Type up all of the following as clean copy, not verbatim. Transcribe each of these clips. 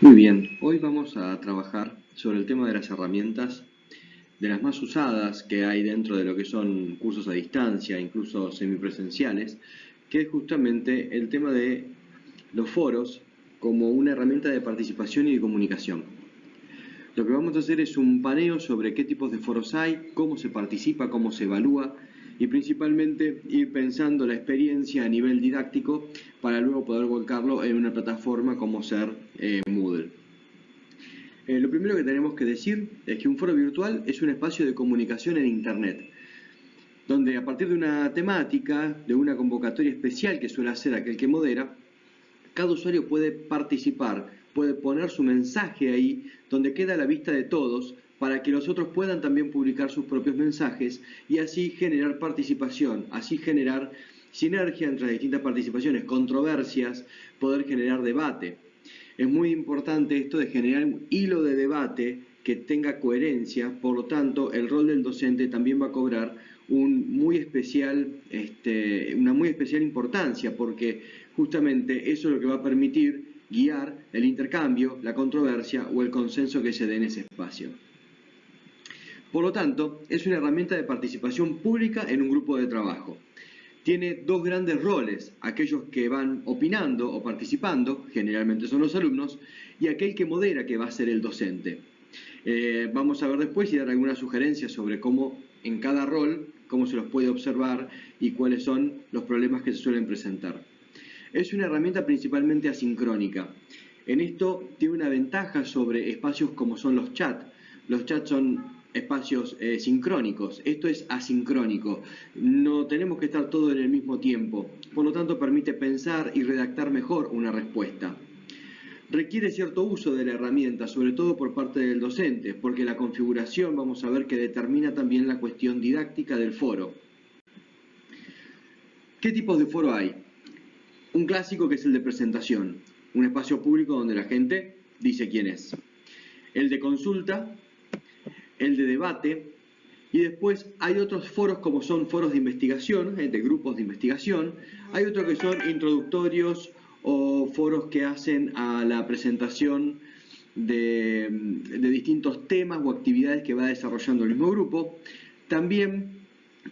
Muy bien, hoy vamos a trabajar sobre el tema de las herramientas, de las más usadas que hay dentro de lo que son cursos a distancia, incluso semipresenciales, que es justamente el tema de los foros como una herramienta de participación y de comunicación. Lo que vamos a hacer es un paneo sobre qué tipos de foros hay, cómo se participa, cómo se evalúa y principalmente ir pensando la experiencia a nivel didáctico para luego poder volcarlo en una plataforma como ser Moodle. Lo primero que tenemos que decir es que un foro virtual es un espacio de comunicación en Internet, donde a partir de una temática, de una convocatoria especial que suele hacer aquel que modera, cada usuario puede participar, puede poner su mensaje ahí, donde queda a la vista de todos, para que los otros puedan también publicar sus propios mensajes y así generar participación, así generar sinergia entre las distintas participaciones, controversias, poder generar debate. Es muy importante esto de generar un hilo de debate que tenga coherencia, por lo tanto el rol del docente también va a cobrar una muy especial importancia, porque justamente eso es lo que va a permitir guiar el intercambio, la controversia o el consenso que se dé en ese espacio. Por lo tanto, es una herramienta de participación pública en un grupo de trabajo. Tiene dos grandes roles, aquellos que van opinando o participando, generalmente son los alumnos, y aquel que modera, que va a ser el docente. Vamos a ver después y dar algunas sugerencias sobre cómo en cada rol, cómo se los puede observar y cuáles son los problemas que se suelen presentar. Es una herramienta principalmente asincrónica. En esto tiene una ventaja sobre espacios como son los chats. Los chats son espacios sincrónicos, esto es asincrónico, no tenemos que estar todo en el mismo tiempo, por lo tanto permite pensar y redactar mejor una respuesta. Requiere cierto uso de la herramienta, sobre todo por parte del docente, porque la configuración vamos a ver que determina también la cuestión didáctica del foro. ¿Qué tipos de foro hay? Un clásico que es el de presentación, un espacio público donde la gente dice quién es. El de consulta, el de debate, y después hay otros foros como son foros de investigación, de grupos de investigación, hay otros que son introductorios o foros que hacen a la presentación de distintos temas o actividades que va desarrollando el mismo grupo. También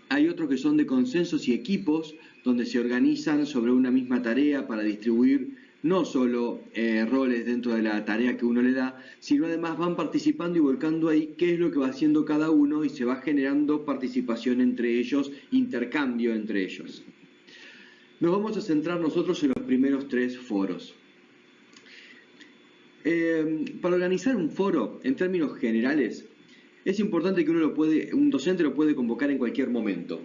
hay otros que son de consensos y equipos, donde se organizan sobre una misma tarea para distribuir no solo roles dentro de la tarea que uno le da, sino además van participando y volcando ahí qué es lo que va haciendo cada uno y se va generando participación entre ellos, intercambio entre ellos. Nos vamos a centrar nosotros en los primeros tres foros. Para organizar un foro, en términos generales, es importante que un docente lo puede convocar en cualquier momento.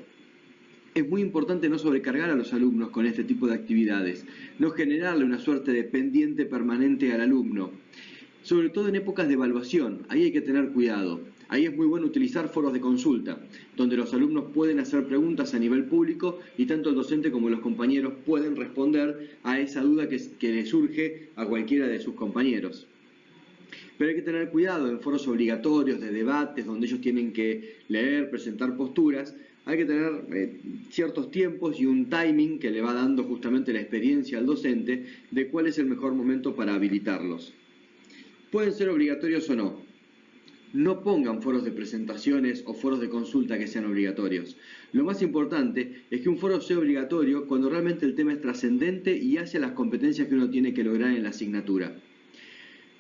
Es muy importante no sobrecargar a los alumnos con este tipo de actividades, no generarle una suerte de pendiente permanente al alumno, sobre todo en épocas de evaluación, ahí hay que tener cuidado. Ahí es muy bueno utilizar foros de consulta, donde los alumnos pueden hacer preguntas a nivel público y tanto el docente como los compañeros pueden responder a esa duda que le surge a cualquiera de sus compañeros. Pero hay que tener cuidado en foros obligatorios de debates donde ellos tienen que leer, presentar posturas. Hay que tener ciertos tiempos y un timing que le va dando justamente la experiencia al docente de cuál es el mejor momento para habilitarlos. Pueden ser obligatorios o no. No pongan foros de presentaciones o foros de consulta que sean obligatorios. Lo más importante es que un foro sea obligatorio cuando realmente el tema es trascendente y hace las competencias que uno tiene que lograr en la asignatura.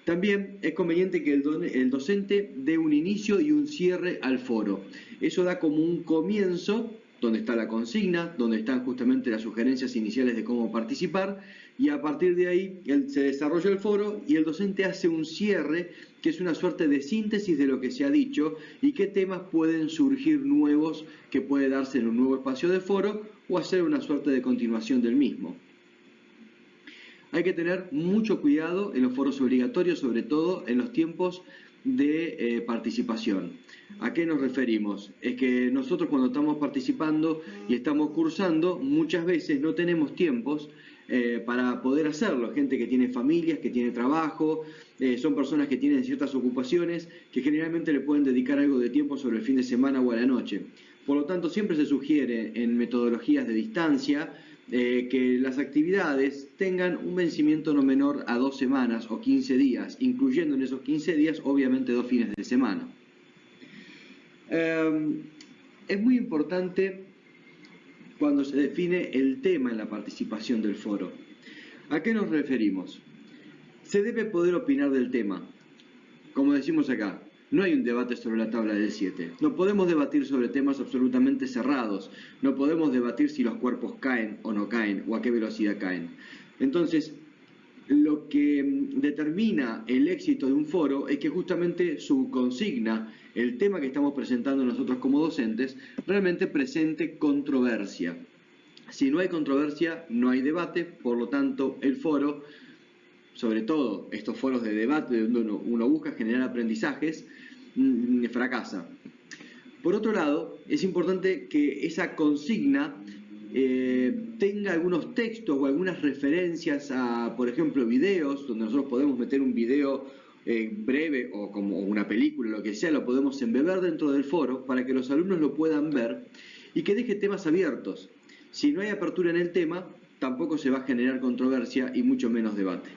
También es conveniente que el docente dé un inicio y un cierre al foro. Eso da como un comienzo, donde está la consigna, donde están justamente las sugerencias iniciales de cómo participar, y a partir de ahí se desarrolla el foro y el docente hace un cierre, que es una suerte de síntesis de lo que se ha dicho y qué temas pueden surgir nuevos que puede darse en un nuevo espacio de foro o hacer una suerte de continuación del mismo. Hay que tener mucho cuidado en los foros obligatorios, sobre todo en los tiempos de participación. ¿A qué nos referimos? Es que nosotros cuando estamos participando y estamos cursando, muchas veces no tenemos tiempos para poder hacerlo. Gente que tiene familias, que tiene trabajo, son personas que tienen ciertas ocupaciones que generalmente le pueden dedicar algo de tiempo sobre el fin de semana o a la noche. Por lo tanto, siempre se sugiere en metodologías de distancia que las actividades tengan un vencimiento no menor a 2 semanas o 15 días, incluyendo en esos 15 días obviamente 2 fines de semana. Es muy importante cuando se define el tema en la participación del foro. ¿A qué nos referimos? Se debe poder opinar del tema. Como decimos acá, no hay un debate sobre la tabla del 7. No podemos debatir sobre temas absolutamente cerrados. No podemos debatir si los cuerpos caen o no caen o a qué velocidad caen. Entonces, lo que determina el éxito de un foro es que justamente su consigna, el tema que estamos presentando nosotros como docentes, realmente presente controversia. Si no hay controversia, no hay debate, por lo tanto, el foro, sobre todo estos foros de debate donde uno busca generar aprendizajes, fracasa. Por otro lado, es importante que esa consigna tenga algunos textos o algunas referencias a, por ejemplo, videos, donde nosotros podemos meter un video breve o como una película, lo que sea, lo podemos embeber dentro del foro para que los alumnos lo puedan ver y que deje temas abiertos. Si no hay apertura en el tema, tampoco se va a generar controversia y mucho menos debate.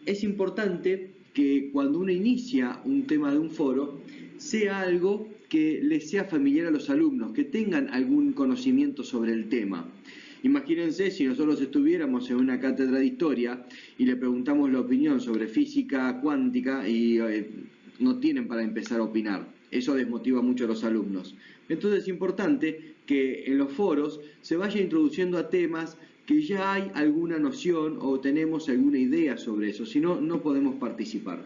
Es importante que cuando uno inicia un tema de un foro, sea algo que les sea familiar a los alumnos, que tengan algún conocimiento sobre el tema. Imagínense si nosotros estuviéramos en una cátedra de historia y le preguntamos la opinión sobre física cuántica y no tienen para empezar a opinar. Eso desmotiva mucho a los alumnos. Entonces es importante que en los foros se vaya introduciendo a temas que ya hay alguna noción o tenemos alguna idea sobre eso, si no, no podemos participar.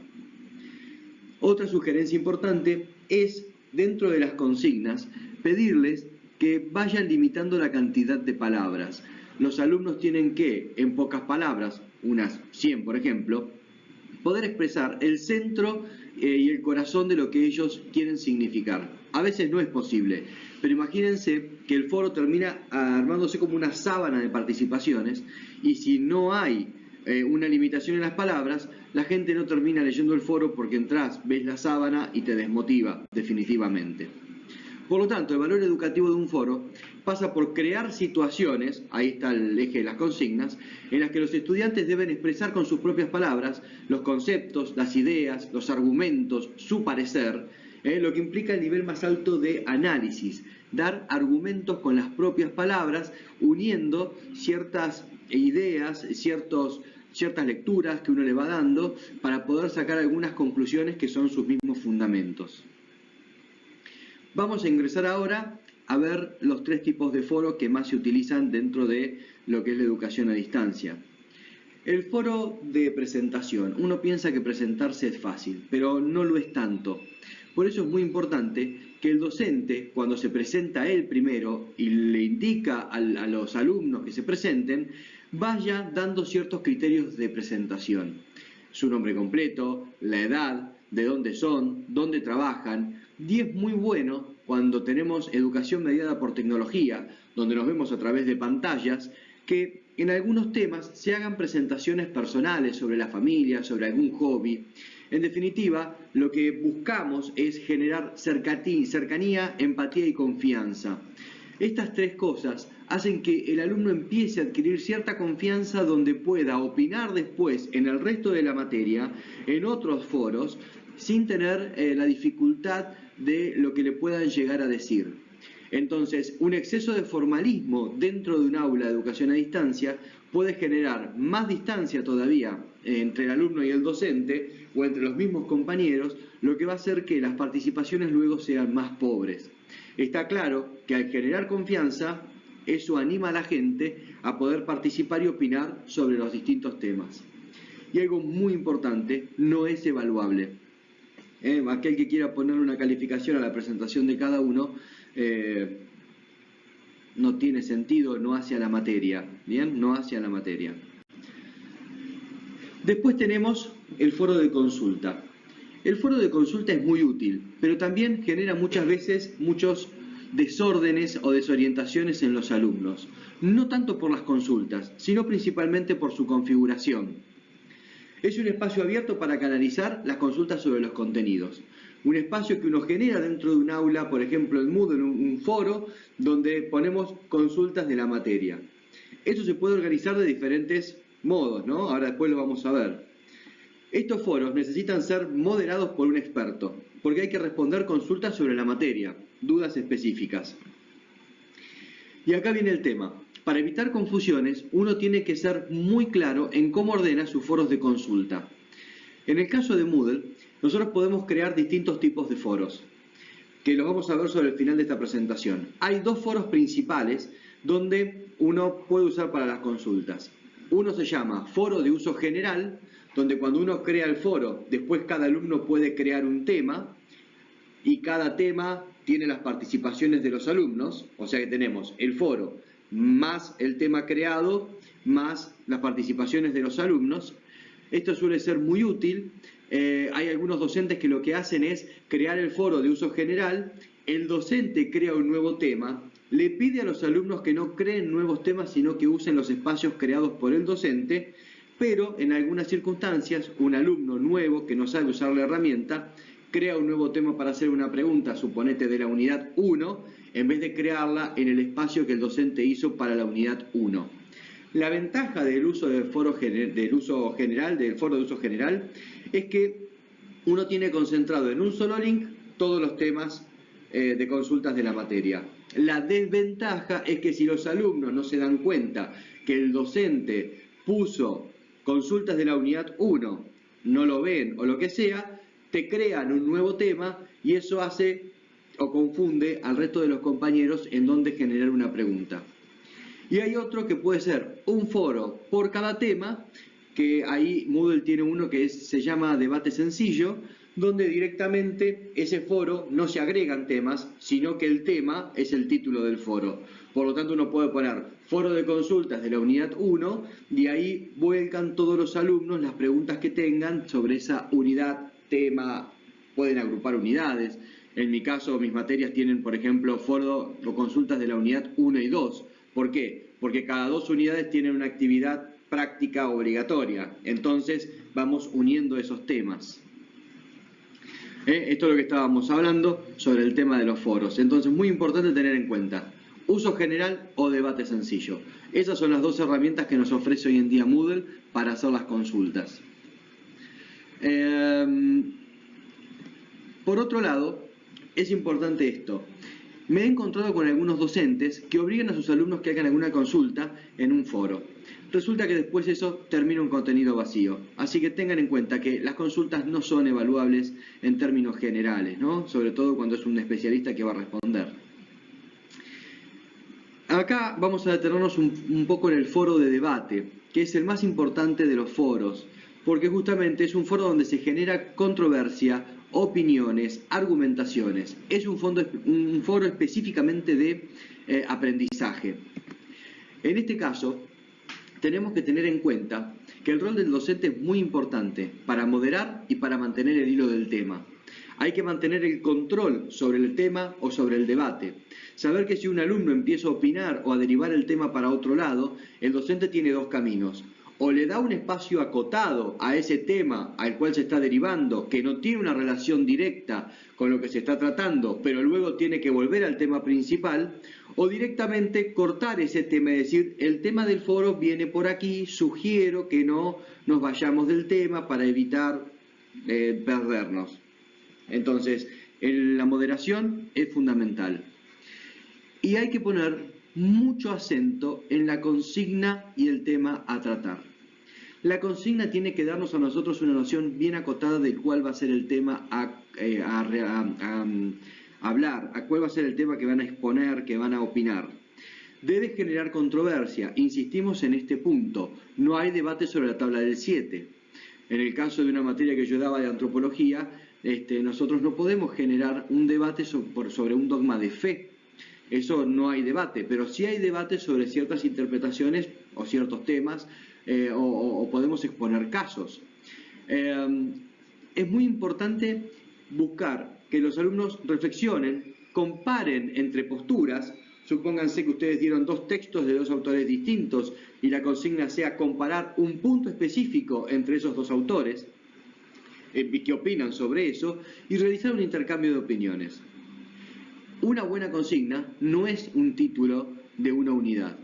Otra sugerencia importante es, dentro de las consignas, pedirles que vayan limitando la cantidad de palabras. Los alumnos tienen que, en pocas palabras, unas 100 por ejemplo, poder expresar el centro y el corazón de lo que ellos quieren significar. A veces no es posible, pero imagínense que el foro termina armándose como una sábana de participaciones y si no hay una limitación en las palabras, la gente no termina leyendo el foro porque entras, ves la sábana y te desmotiva definitivamente. Por lo tanto, el valor educativo de un foro pasa por crear situaciones, ahí está el eje de las consignas, en las que los estudiantes deben expresar con sus propias palabras los conceptos, las ideas, los argumentos, su parecer, lo que implica el nivel más alto de análisis, dar argumentos con las propias palabras, uniendo ciertas ideas, ciertas lecturas que uno le va dando para poder sacar algunas conclusiones que son sus mismos fundamentos. Vamos a ingresar ahora a ver los 3 tipos de foro que más se utilizan dentro de lo que es la educación a distancia. El foro de presentación. Uno piensa que presentarse es fácil, pero no lo es tanto. Por eso es muy importante que el docente, cuando se presenta él primero y le indica a los alumnos que se presenten, vaya dando ciertos criterios de presentación. Su nombre completo, la edad, de dónde son, dónde trabajan. Y es muy bueno cuando tenemos educación mediada por tecnología, donde nos vemos a través de pantallas, que en algunos temas se hagan presentaciones personales sobre la familia, sobre algún hobby. En definitiva, lo que buscamos es generar cercanía, empatía y confianza. Estas 3 cosas hacen que el alumno empiece a adquirir cierta confianza donde pueda opinar después en el resto de la materia, en otros foros, sin tener la dificultad de lo que le puedan llegar a decir. Entonces, un exceso de formalismo dentro de un aula de educación a distancia puede generar más distancia todavía entre el alumno y el docente o entre los mismos compañeros, lo que va a hacer que las participaciones luego sean más pobres. Está claro que al generar confianza, eso anima a la gente a poder participar y opinar sobre los distintos temas. Y algo muy importante, no es evaluable. Aquel que quiera poner una calificación a la presentación de cada uno no tiene sentido, no hace a la materia, ¿bien? No hace a la materia. Después tenemos el foro de consulta. El foro de consulta es muy útil, pero también genera muchas veces muchos desórdenes o desorientaciones en los alumnos, no tanto por las consultas, sino principalmente por su configuración. Es un espacio abierto para canalizar las consultas sobre los contenidos. Un espacio que uno genera dentro de un aula, por ejemplo en Moodle, un foro, donde ponemos consultas de la materia. Esto se puede organizar de diferentes modos, ¿no? Ahora después lo vamos a ver. Estos foros necesitan ser moderados por un experto, porque hay que responder consultas sobre la materia, dudas específicas. Y acá viene el tema. Para evitar confusiones, uno tiene que ser muy claro en cómo ordena sus foros de consulta. En el caso de Moodle, nosotros podemos crear distintos tipos de foros, que los vamos a ver sobre el final de esta presentación. Hay dos foros principales donde uno puede usar para las consultas. Uno se llama foro de uso general, donde cuando uno crea el foro, después cada alumno puede crear un tema, y cada tema tiene las participaciones de los alumnos, o sea que tenemos el foro más el tema creado, más las participaciones de los alumnos. Esto suele ser muy útil. Hay algunos docentes que lo que hacen es crear el foro de uso general, el docente crea un nuevo tema, le pide a los alumnos que no creen nuevos temas, sino que usen los espacios creados por el docente, pero en algunas circunstancias un alumno nuevo que no sabe usar la herramienta crea un nuevo tema para hacer una pregunta, suponete de la unidad 1, en vez de crearla en el espacio que el docente hizo para la unidad 1. La ventaja del uso del foro del foro de uso general, es que uno tiene concentrado en un solo link todos los temas de consultas de la materia. La desventaja es que si los alumnos no se dan cuenta que el docente puso consultas de la unidad 1, no lo ven o lo que sea, te crean un nuevo tema y eso hace o confunde al resto de los compañeros en dónde generar una pregunta. Y hay otro que puede ser un foro por cada tema, que ahí Moodle tiene uno que se llama debate sencillo, donde directamente ese foro no se agregan temas, sino que el tema es el título del foro. Por lo tanto uno puede poner foro de consultas de la unidad 1 y ahí vuelcan todos los alumnos las preguntas que tengan sobre esa unidad, tema, pueden agrupar unidades. En mi caso mis materias tienen por ejemplo foro o consultas de la unidad 1 y 2. ¿Por qué? Porque cada 2 unidades tienen una actividad práctica obligatoria. Entonces vamos uniendo esos temas. Esto es lo que estábamos hablando sobre el tema de los foros. Entonces, muy importante tener en cuenta uso general o debate sencillo. Esas son las dos herramientas que nos ofrece hoy en día Moodle para hacer las consultas. Por otro lado, es importante esto. Me he encontrado con algunos docentes que obligan a sus alumnos que hagan alguna consulta en un foro. Resulta que después eso termina un contenido vacío. Así que tengan en cuenta que las consultas no son evaluables en términos generales, ¿no? Sobre todo cuando es un especialista que va a responder. Acá vamos a detenernos un poco en el foro de debate, que es el más importante de los foros, porque justamente es un foro donde se genera controversia, opiniones, argumentaciones. Es un foro específicamente de aprendizaje. En este caso, tenemos que tener en cuenta que el rol del docente es muy importante para moderar y para mantener el hilo del tema. Hay que mantener el control sobre el tema o sobre el debate. Saber que si un alumno empieza a opinar o a derivar el tema para otro lado, el docente tiene dos caminos. O le da un espacio acotado a ese tema al cual se está derivando, que no tiene una relación directa con lo que se está tratando, pero luego tiene que volver al tema principal, o directamente cortar ese tema y decir, el tema del foro viene por aquí, sugiero que no nos vayamos del tema para evitar perdernos. Entonces, la moderación es fundamental. Y hay que poner mucho acento en la consigna y el tema a tratar. La consigna tiene que darnos a nosotros una noción bien acotada de cuál va a ser el tema a hablar, a cuál va a ser el tema que van a exponer, que van a opinar. Debe generar controversia, insistimos en este punto, no hay debate sobre la tabla del 7. En el caso de una materia que yo daba de antropología, nosotros no podemos generar un debate sobre un dogma de fe. Eso no hay debate, pero sí hay debate sobre ciertas interpretaciones o ciertos temas o podemos exponer casos. Es muy importante buscar que los alumnos reflexionen, comparen entre posturas. Supónganse que ustedes dieron dos textos de dos autores distintos y la consigna sea comparar un punto específico entre esos dos autores. qué opinan sobre eso y realizar un intercambio de opiniones. Una buena consigna no es un título de una unidad.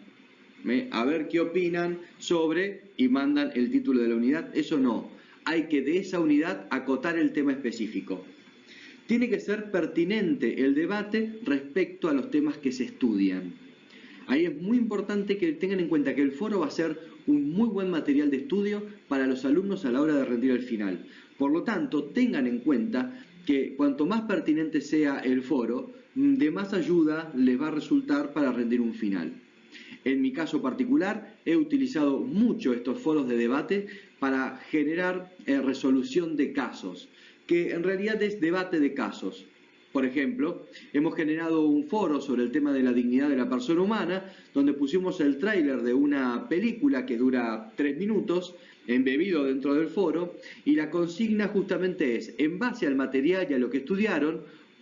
A ver qué opinan sobre y mandan el título de la unidad. Eso no. Hay que de esa unidad acotar el tema específico. Tiene que ser pertinente el debate respecto a los temas que se estudian. Ahí es muy importante que tengan en cuenta que el foro va a ser un muy buen material de estudio para los alumnos a la hora de rendir el final. Por lo tanto, tengan en cuenta que cuanto más pertinente sea el foro, de más ayuda les va a resultar para rendir un final. En mi caso particular, he utilizado mucho estos foros de debate para generar resolución de casos, que en realidad es debate de casos. Por ejemplo, hemos generado un foro sobre el tema de la dignidad de la persona humana, donde pusimos el tráiler de una película que dura 3 minutos, embebido dentro del foro, y la consigna justamente es, en base al material y a lo que estudiaron,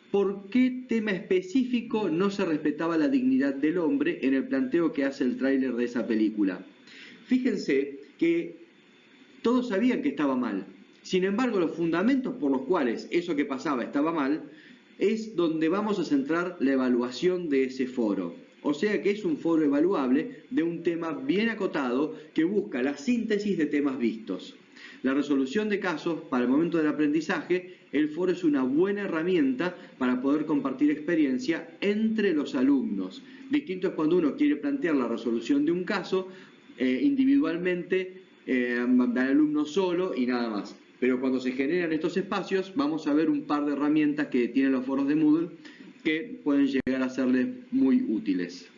¿por qué tema específico no se respetaba la dignidad del hombre en el planteo que hace el tráiler de esa película? Fíjense que todos sabían que estaba mal. Sin embargo, los fundamentos por los cuales eso que pasaba estaba mal es donde vamos a centrar la evaluación de ese foro. O sea que es un foro evaluable de un tema bien acotado que busca la síntesis de temas vistos. La resolución de casos para el momento del aprendizaje, el foro es una buena herramienta para poder compartir experiencia entre los alumnos. Distinto es cuando uno quiere plantear la resolución de un caso individualmente, al alumno solo y nada más. Pero cuando se generan estos espacios, vamos a ver un par de herramientas que tienen los foros de Moodle que pueden llegar a serles muy útiles.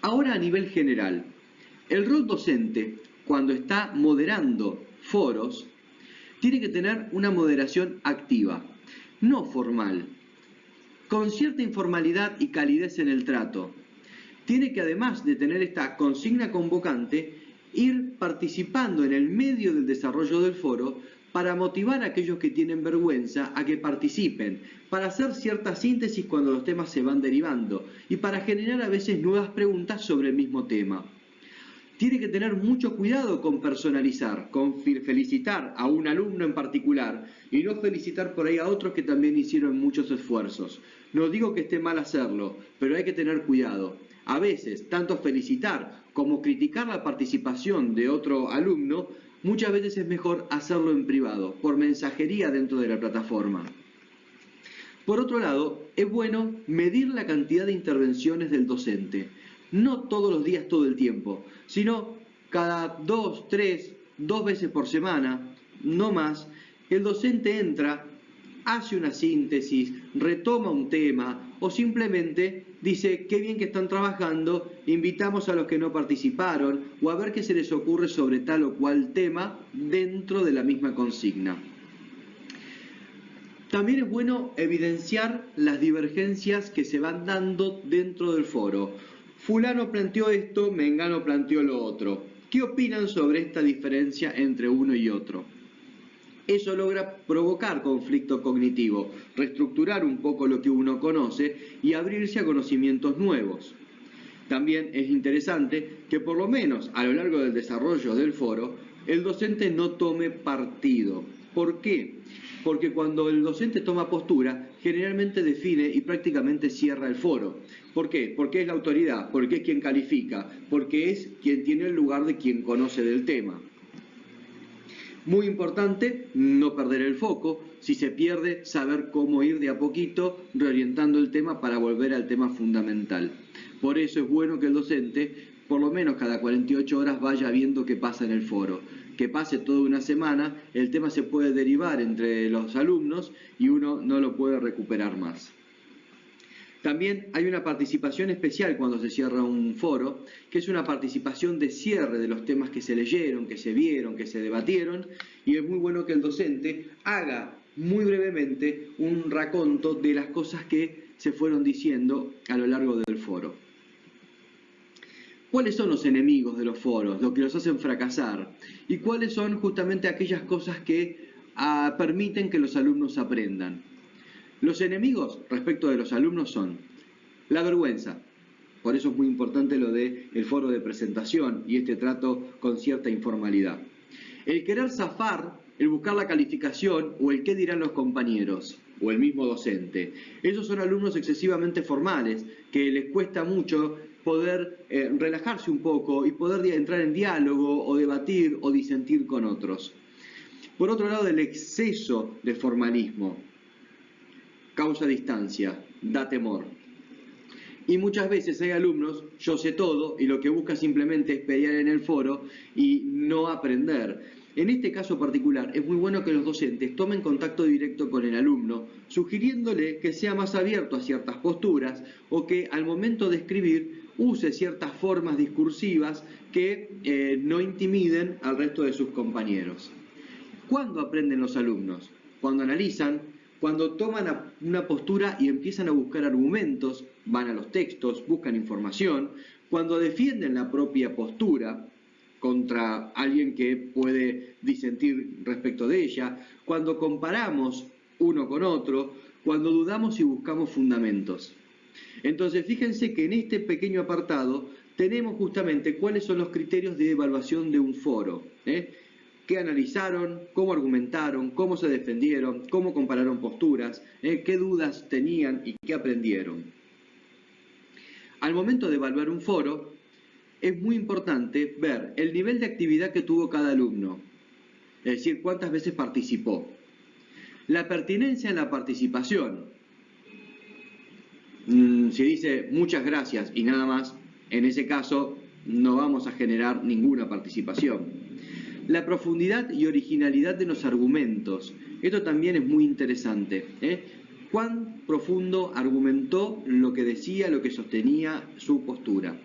Ahora a nivel general, el rol docente, cuando está moderando foros, tiene que tener una moderación activa, no formal, con cierta informalidad y calidez en el trato. Tiene que, además de tener esta consigna convocante, ir participando en el medio del desarrollo del foro para motivar a aquellos que tienen vergüenza a que participen, para hacer cierta síntesis cuando los temas se van derivando y para generar a veces nuevas preguntas sobre el mismo tema. Tiene que tener mucho cuidado con personalizar, con felicitar a un alumno en particular y no felicitar por ahí a otros que también hicieron muchos esfuerzos. No digo que esté mal hacerlo, pero hay que tener cuidado. A veces, tanto felicitar como criticar la participación de otro alumno, muchas veces es mejor hacerlo en privado, por mensajería dentro de la plataforma. Por otro lado, es bueno medir la cantidad de intervenciones del docente. No todos los días, todo el tiempo, sino cada 2 veces por semana, no más, el docente entra, hace una síntesis, retoma un tema o simplemente dice qué bien que están trabajando, invitamos a los que no participaron o a ver qué se les ocurre sobre tal o cual tema dentro de la misma consigna. También es bueno evidenciar las divergencias que se van dando dentro del foro. Fulano planteó esto, Mengano planteó lo otro. ¿Qué opinan sobre esta diferencia entre uno y otro? Eso logra provocar conflicto cognitivo, reestructurar un poco lo que uno conoce y abrirse a conocimientos nuevos. También es interesante que por lo menos a lo largo del desarrollo del foro, el docente no tome partido. ¿Por qué? Porque cuando el docente toma postura, generalmente define y prácticamente cierra el foro. ¿Por qué? Porque es la autoridad, porque es quien califica, porque es quien tiene el lugar de quien conoce del tema. Muy importante, no perder el foco. Si se pierde, saber cómo ir de a poquito reorientando el tema para volver al tema fundamental. Por eso es bueno que el docente, por lo menos cada 48 horas, vaya viendo qué pasa en el foro. Que pase toda una semana, el tema se puede derivar entre los alumnos y uno no lo puede recuperar más. También hay una participación especial cuando se cierra un foro, que es una participación de cierre de los temas que se leyeron, que se vieron, que se debatieron, y es muy bueno que el docente haga muy brevemente un raconto de las cosas que se fueron diciendo a lo largo del foro. ¿Cuáles son los enemigos de los foros, lo que los hacen fracasar? ¿Y cuáles son justamente aquellas cosas que permiten que los alumnos aprendan? Los enemigos respecto de los alumnos son la vergüenza. Por eso es muy importante lo del foro de presentación y este trato con cierta informalidad. El querer zafar, el buscar la calificación o el qué dirán los compañeros o el mismo docente. Esos son alumnos excesivamente formales que les cuesta mucho poder relajarse un poco y poder entrar en diálogo o debatir o disentir con otros. Por otro lado, el exceso de formalismo causa distancia, da temor. Y muchas veces hay alumnos, yo sé todo, y lo que busca simplemente es pelear en el foro y no aprender. En este caso particular, es muy bueno que los docentes tomen contacto directo con el alumno, sugiriéndole que sea más abierto a ciertas posturas o que al momento de escribir use ciertas formas discursivas que no intimiden al resto de sus compañeros. ¿Cuándo aprenden los alumnos? Cuando analizan, cuando toman una postura y empiezan a buscar argumentos, van a los textos, buscan información, cuando defienden la propia postura contra alguien que puede disentir respecto de ella, cuando comparamos uno con otro, cuando dudamos y buscamos fundamentos. Entonces, fíjense que en este pequeño apartado tenemos justamente cuáles son los criterios de evaluación de un foro. ¿Qué analizaron? ¿Cómo argumentaron? ¿Cómo se defendieron? ¿Cómo compararon posturas? ¿Qué dudas tenían y qué aprendieron? Al momento de evaluar un foro, es muy importante ver el nivel de actividad que tuvo cada alumno, es decir, cuántas veces participó. La pertinencia en la participación. Si dice muchas gracias y nada más, en ese caso no vamos a generar ninguna participación. La profundidad y originalidad de los argumentos. Esto también es muy interesante. ¿Cuán profundo argumentó lo que decía, lo que sostenía su postura?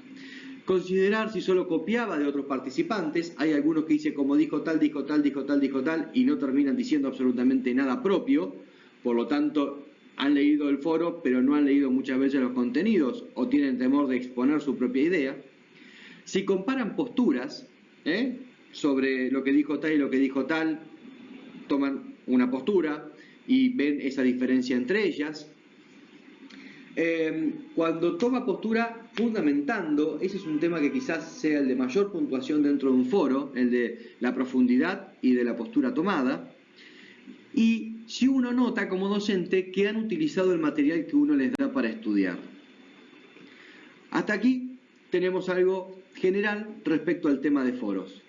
Considerar si solo copiaba de otros participantes. Hay algunos que dicen como dijo tal, dijo tal, dijo tal, dijo tal, y no terminan diciendo absolutamente nada propio. Por lo tanto, han leído el foro, pero no han leído muchas veces los contenidos o tienen temor de exponer su propia idea. Si comparan posturas, sobre lo que dijo tal y lo que dijo tal, toman una postura y ven esa diferencia entre ellas. Cuando toma postura fundamentando, ese es un tema que quizás sea el de mayor puntuación dentro de un foro, el de la profundidad y de la postura tomada. Y si uno nota como docente que han utilizado el material que uno les da para estudiar. Hasta aquí tenemos algo general respecto al tema de foros.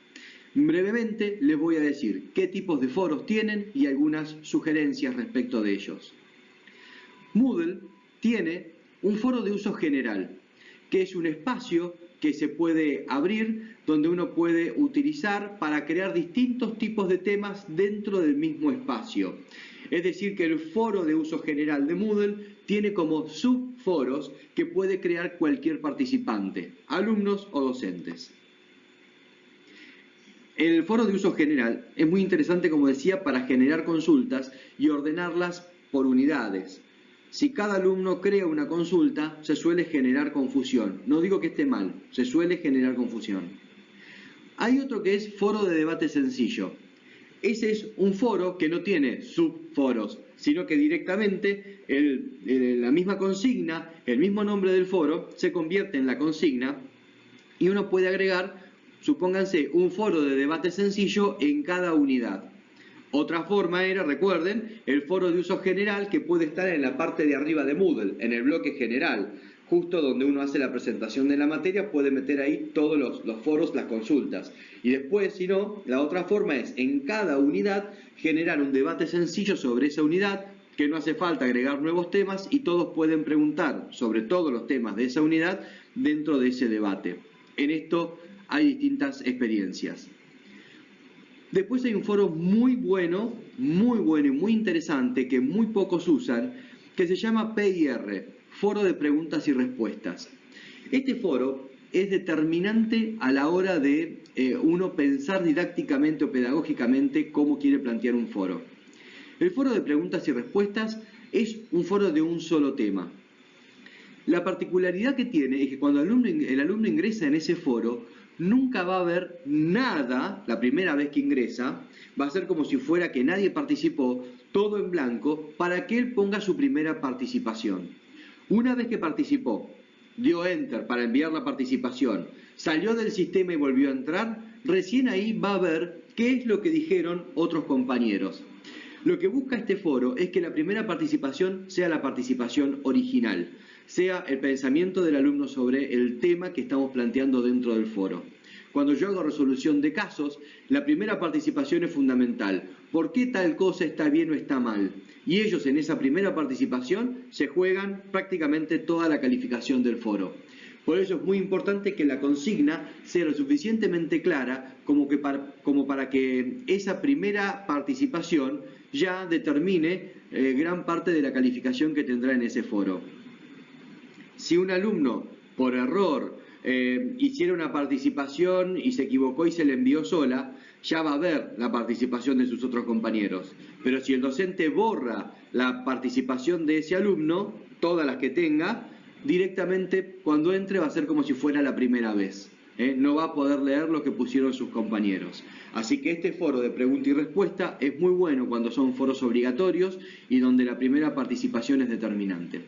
Brevemente les voy a decir qué tipos de foros tienen y algunas sugerencias respecto de ellos. Moodle tiene un foro de uso general, que es un espacio que se puede abrir, donde uno puede utilizar para crear distintos tipos de temas dentro del mismo espacio. Es decir, que el foro de uso general de Moodle tiene como subforos que puede crear cualquier participante, alumnos o docentes. El foro de uso general es muy interesante, como decía, para generar consultas y ordenarlas por unidades. Si cada alumno crea una consulta, se suele generar confusión. No digo que esté mal, se suele generar confusión. Hay otro que es foro de debate sencillo. Ese es un foro que no tiene subforos, sino que directamente la misma consigna, el mismo nombre del foro, se convierte en la consigna y uno puede agregar, supónganse, un foro de debate sencillo en cada unidad. Otra forma era, recuerden, el foro de uso general que puede estar en la parte de arriba de Moodle, en el bloque general, justo donde uno hace la presentación de la materia, puede meter ahí todos los foros, las consultas. Y después, si no, la otra forma es en cada unidad generar un debate sencillo sobre esa unidad, que no hace falta agregar nuevos temas y todos pueden preguntar sobre todos los temas de esa unidad dentro de ese debate. En esto hay distintas experiencias. Después hay un foro muy bueno y muy interesante que muy pocos usan, que se llama PIR, Foro de Preguntas y Respuestas. Este foro es determinante a la hora de uno pensar didácticamente o pedagógicamente cómo quiere plantear un foro. El foro de preguntas y respuestas es un foro de un solo tema. La particularidad que tiene es que cuando el alumno ingresa en ese foro, nunca va a haber nada, la primera vez que ingresa, va a ser como si fuera que nadie participó, todo en blanco, para que él ponga su primera participación. Una vez que participó dio Enter para enviar la participación, salió del sistema y volvió a entrar, recién ahí va a ver qué es lo que dijeron otros compañeros. Lo que busca este foro es que la primera participación sea la participación original, sea el pensamiento del alumno sobre el tema que estamos planteando dentro del foro. Cuando yo hago resolución de casos, la primera participación es fundamental. ¿Por qué tal cosa está bien o está mal? Y ellos en esa primera participación se juegan prácticamente toda la calificación del foro. Por eso es muy importante que la consigna sea lo suficientemente clara como para que esa primera participación ya determine gran parte de la calificación que tendrá en ese foro. Si un alumno, por error, hiciera una participación y se equivocó y se le envió sola, ya va a ver la participación de sus otros compañeros. Pero si el docente borra la participación de ese alumno, todas las que tenga, directamente cuando entre va a ser como si fuera la primera vez. No va a poder leer lo que pusieron sus compañeros. Así que este foro de pregunta y respuesta es muy bueno cuando son foros obligatorios y donde la primera participación es determinante.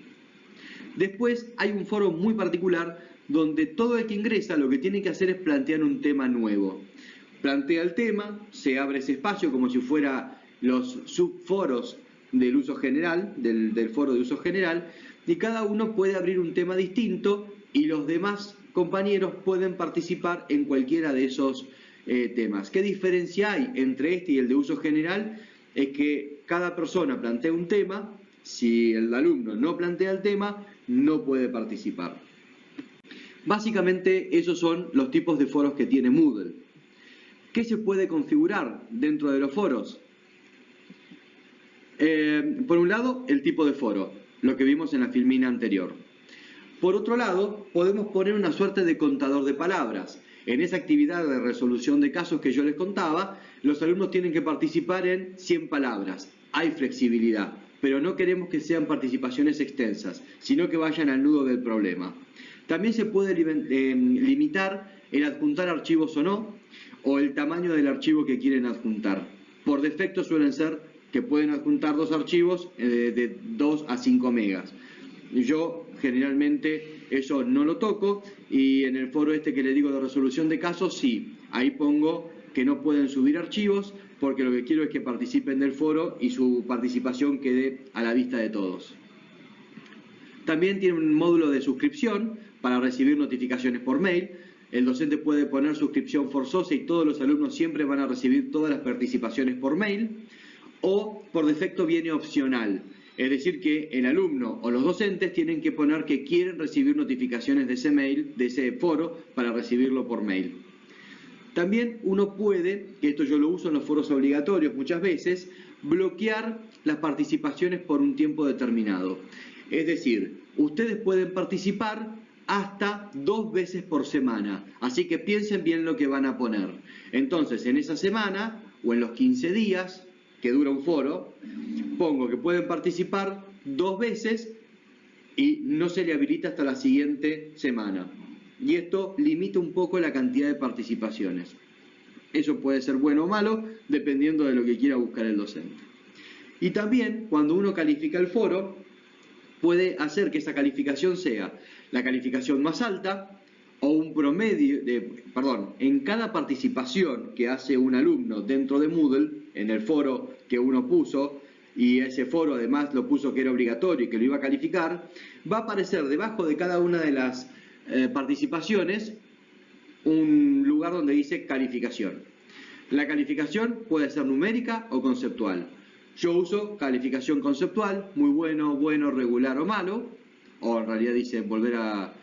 Después hay un foro muy particular donde todo el que ingresa lo que tiene que hacer es plantear un tema nuevo. Plantea el tema, se abre ese espacio como si fuera los subforos del uso general, del foro de uso general, y cada uno puede abrir un tema distinto y los demás compañeros pueden participar en cualquiera de esos temas. ¿Qué diferencia hay entre este y el de uso general? Es que cada persona plantea un tema, si el alumno no plantea el tema, no puede participar. Básicamente esos son los tipos de foros que tiene Moodle. ¿Qué se puede configurar dentro de los foros? Por un lado, el tipo de foro, lo que vimos en la filmina anterior. Por otro lado, podemos poner una suerte de contador de palabras. En esa actividad de resolución de casos que yo les contaba, los alumnos tienen que participar en 100 palabras. Hay flexibilidad, pero no queremos que sean participaciones extensas, sino que vayan al nudo del problema. También se puede limitar el adjuntar archivos o no, o el tamaño del archivo que quieren adjuntar. Por defecto suelen ser que pueden adjuntar dos archivos de 2 a 5 megas. Yo generalmente eso no lo toco y en el foro este que le digo de resolución de casos, sí, ahí pongo que no pueden subir archivos porque lo que quiero es que participen del foro y su participación quede a la vista de todos. También tiene un módulo de suscripción para recibir notificaciones por mail. El docente puede poner suscripción forzosa y todos los alumnos siempre van a recibir todas las participaciones por mail, o por defecto viene opcional. Es decir, que el alumno o los docentes tienen que poner que quieren recibir notificaciones de ese mail, de ese foro, para recibirlo por mail. También uno puede, que esto yo lo uso en los foros obligatorios muchas veces, bloquear las participaciones por un tiempo determinado. Es decir, ustedes pueden participar hasta 2 veces por semana, así que piensen bien lo que van a poner. Entonces, en esa semana o en los 15 días que dura un foro, pongo que pueden participar 2 veces y no se le habilita hasta la siguiente semana. Y esto limita un poco la cantidad de participaciones. Eso puede ser bueno o malo, dependiendo de lo que quiera buscar el docente. Y también, cuando uno califica el foro, puede hacer que esa calificación sea la calificación más alta o un promedio en cada participación que hace un alumno dentro de Moodle, en el foro que uno puso, y ese foro además lo puso que era obligatorio y que lo iba a calificar, va a aparecer debajo de cada una de las participaciones un lugar donde dice calificación. La calificación puede ser numérica o conceptual. Yo uso calificación conceptual, muy bueno, bueno, regular o malo, o en realidad dice volver a...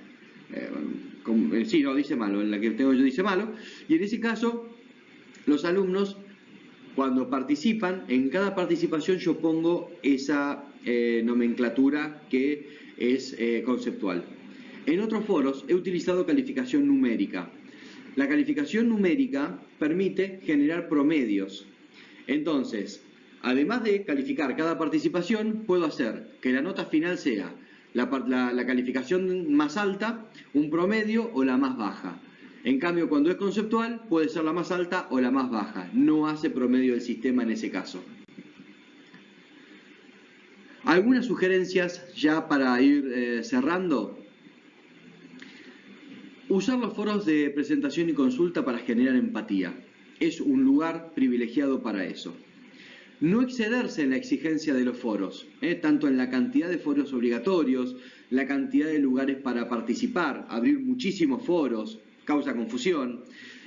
sí, no, dice malo, en la que tengo yo dice malo, y en ese caso los alumnos cuando participan, en cada participación yo pongo esa nomenclatura que es conceptual. En otros foros he utilizado calificación numérica. La calificación numérica permite generar promedios. Entonces, además de calificar cada participación, puedo hacer que la nota final sea la calificación más alta, un promedio o la más baja. En cambio, cuando es conceptual, puede ser la más alta o la más baja. No hace promedio del sistema en ese caso. Algunas sugerencias ya para ir cerrando. Usar los foros de presentación y consulta para generar empatía. Es un lugar privilegiado para eso. No excederse en la exigencia de los foros, tanto en la cantidad de foros obligatorios, la cantidad de lugares para participar, abrir muchísimos foros, causa confusión,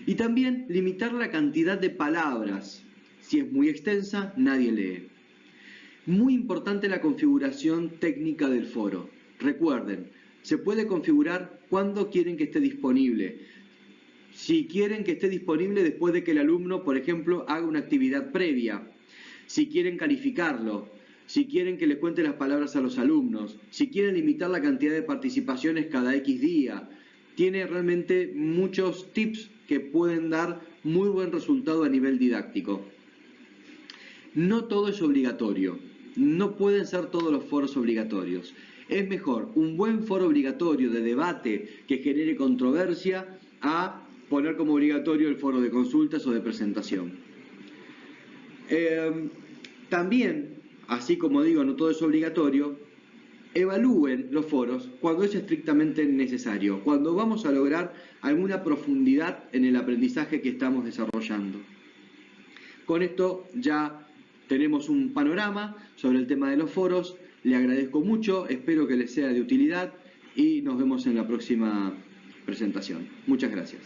y también limitar la cantidad de palabras. Si es muy extensa, nadie lee. Muy importante la configuración técnica del foro. Recuerden, se puede configurar cuándo quieren que esté disponible. Si quieren que esté disponible después de que el alumno, por ejemplo, haga una actividad previa. Si quieren calificarlo, si quieren que le cuente las palabras a los alumnos, si quieren limitar la cantidad de participaciones cada X día. Tiene realmente muchos tips que pueden dar muy buen resultado a nivel didáctico. No todo es obligatorio, no pueden ser todos los foros obligatorios. Es mejor un buen foro obligatorio de debate que genere controversia a poner como obligatorio el foro de consultas o de presentación. También, así como digo, no todo es obligatorio, evalúen los foros cuando es estrictamente necesario, cuando vamos a lograr alguna profundidad en el aprendizaje que estamos desarrollando. Con esto ya tenemos un panorama sobre el tema de los foros. Le agradezco mucho, espero que les sea de utilidad y nos vemos en la próxima presentación. Muchas gracias.